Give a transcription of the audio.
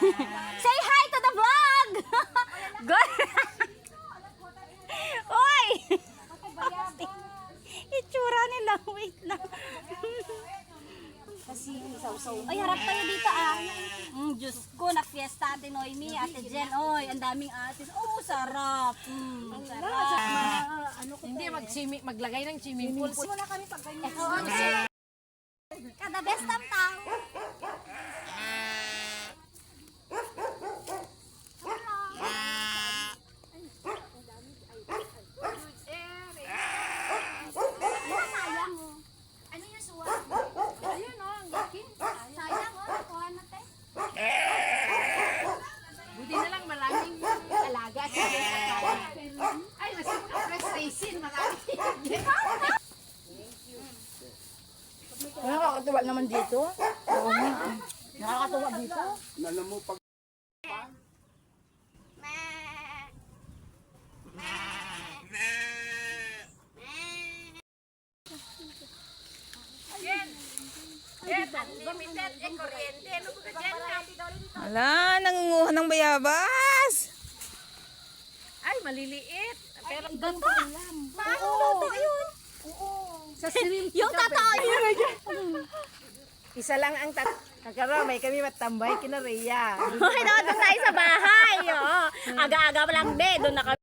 Say hi to the vlog! Good! Oy! Itsura nila. Wait lang. Kasi sausaw. Ay, harap tayo dito ah. Diyos ko, na-fiesta Ate Noemi, Ate Jen. Oy, ang daming atis. Oh, sarap. Ano hindi maglagay ng swimming pool. Muna kami pag ganyan. Kada best tam tao. Buti na lang maraming alaga sa ay, frustration, marami. Nakakatuwa naman dito. Oo nga. Nakakatuwa dito. Alam mo pag Unlimited e kuryente. Ano ba dyan? Ala, nangunguha ng bayabas. Ay, maliliit. Pero Ganda. Oo. Ayun. sa shrimp. Yung totoo yun. Isa lang ang kakaramay kami matambay kina Rhea. Okay, doon tayo sa bahay. Oo. Aga-aga pa lang, be. Doon na kami.